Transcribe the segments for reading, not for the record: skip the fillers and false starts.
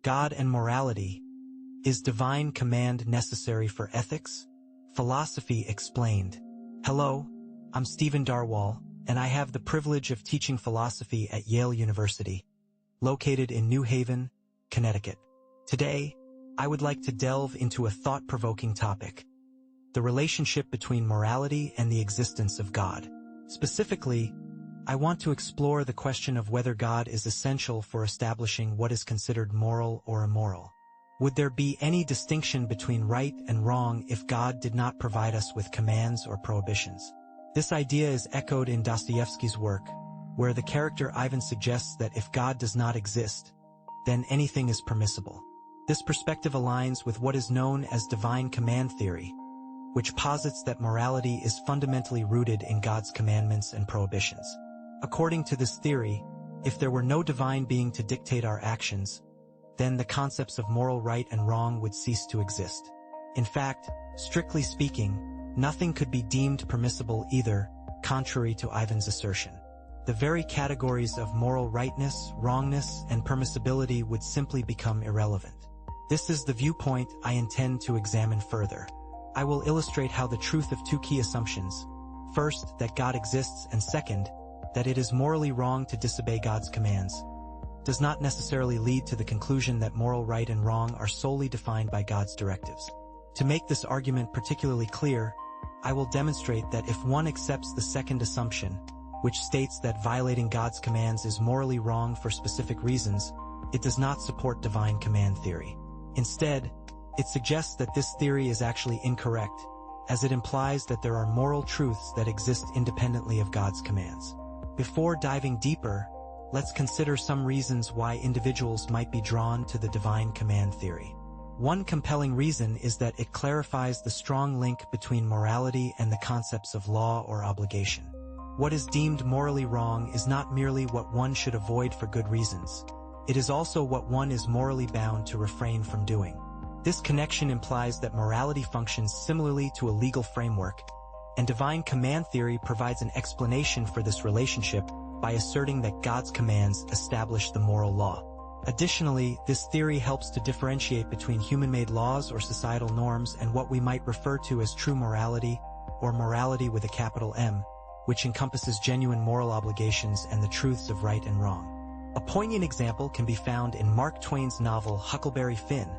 God and morality. Is divine command necessary for ethics? Philosophy explained. Hello, I'm Steven Darwall, and I have the privilege of teaching philosophy at Yale University, located in New Haven, Connecticut. Today, I would like to delve into a thought-provoking topic: the relationship between morality and the existence of God. Specifically, I want to explore the question of whether God is essential for establishing what is considered moral or immoral. Would there be any distinction between right and wrong if God did not provide us with commands or prohibitions? This idea is echoed in Dostoevsky's work, where the character Ivan suggests that if God does not exist, then anything is permissible. This perspective aligns with what is known as divine command theory, which posits that morality is fundamentally rooted in God's commandments and prohibitions. According to this theory, if there were no divine being to dictate our actions, then the concepts of moral right and wrong would cease to exist. In fact, strictly speaking, nothing could be deemed permissible either, contrary to Ivan's assertion. The very categories of moral rightness, wrongness, and permissibility would simply become irrelevant. This is the viewpoint I intend to examine further. I will illustrate how the truth of two key assumptions, first, that God exists, and second, that it is morally wrong to disobey God's commands, does not necessarily lead to the conclusion that moral right and wrong are solely defined by God's directives. To make this argument particularly clear, I will demonstrate that if one accepts the second assumption, which states that violating God's commands is morally wrong for specific reasons, it does not support divine command theory. Instead, it suggests that this theory is actually incorrect, as it implies that there are moral truths that exist independently of God's commands. Before diving deeper, let's consider some reasons why individuals might be drawn to the divine command theory. One compelling reason is that it clarifies the strong link between morality and the concepts of law or obligation. What is deemed morally wrong is not merely what one should avoid for good reasons. It is also what one is morally bound to refrain from doing. This connection implies that morality functions similarly to a legal framework, and divine command theory provides an explanation for this relationship by asserting that God's commands establish the moral law. Additionally, this theory helps to differentiate between human-made laws or societal norms and what we might refer to as true morality, or morality with a capital M, which encompasses genuine moral obligations and the truths of right and wrong. A poignant example can be found in Mark Twain's novel Huckleberry Finn,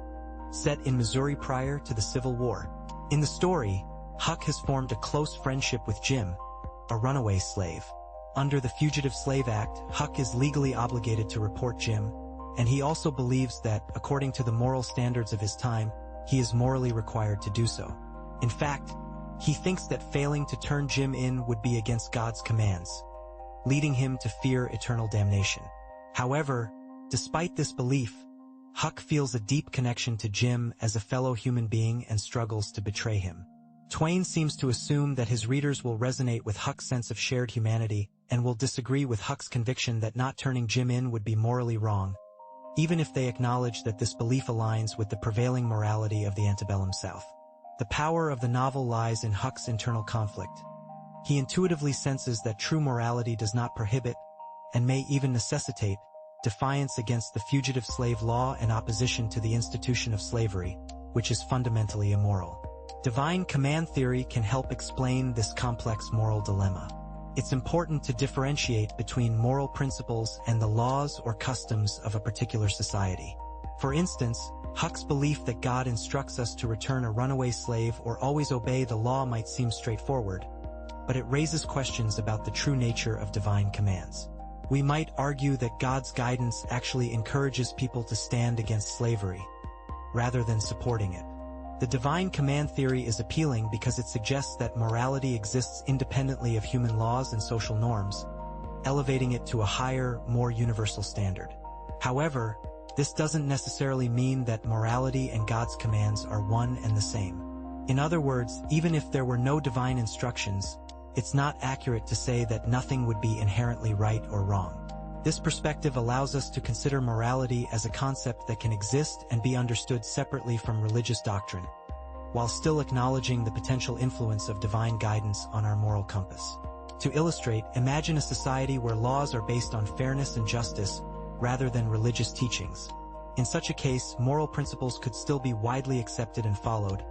set in Missouri prior to the Civil War. In the story, Huck has formed a close friendship with Jim, a runaway slave. Under the Fugitive Slave Act, Huck is legally obligated to report Jim, and he also believes that, according to the moral standards of his time, he is morally required to do so. In fact, he thinks that failing to turn Jim in would be against God's commands, leading him to fear eternal damnation. However, despite this belief, Huck feels a deep connection to Jim as a fellow human being and struggles to betray him. Twain seems to assume that his readers will resonate with Huck's sense of shared humanity and will disagree with Huck's conviction that not turning Jim in would be morally wrong, even if they acknowledge that this belief aligns with the prevailing morality of the antebellum South. The power of the novel lies in Huck's internal conflict. He intuitively senses that true morality does not prohibit, and may even necessitate, defiance against the fugitive slave law and opposition to the institution of slavery, which is fundamentally immoral. Divine command theory can help explain this complex moral dilemma. It's important to differentiate between moral principles and the laws or customs of a particular society. For instance, Huck's belief that God instructs us to return a runaway slave or always obey the law might seem straightforward, but it raises questions about the true nature of divine commands. We might argue that God's guidance actually encourages people to stand against slavery, rather than supporting it. The divine command theory is appealing because it suggests that morality exists independently of human laws and social norms, elevating it to a higher, more universal standard. However, this doesn't necessarily mean that morality and God's commands are one and the same. In other words, even if there were no divine instructions, it's not accurate to say that nothing would be inherently right or wrong. This perspective allows us to consider morality as a concept that can exist and be understood separately from religious doctrine, while still acknowledging the potential influence of divine guidance on our moral compass. To illustrate, imagine a society where laws are based on fairness and justice, rather than religious teachings. In such a case, moral principles could still be widely accepted and followed,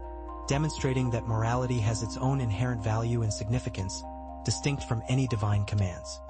demonstrating that morality has its own inherent value and significance, distinct from any divine commands.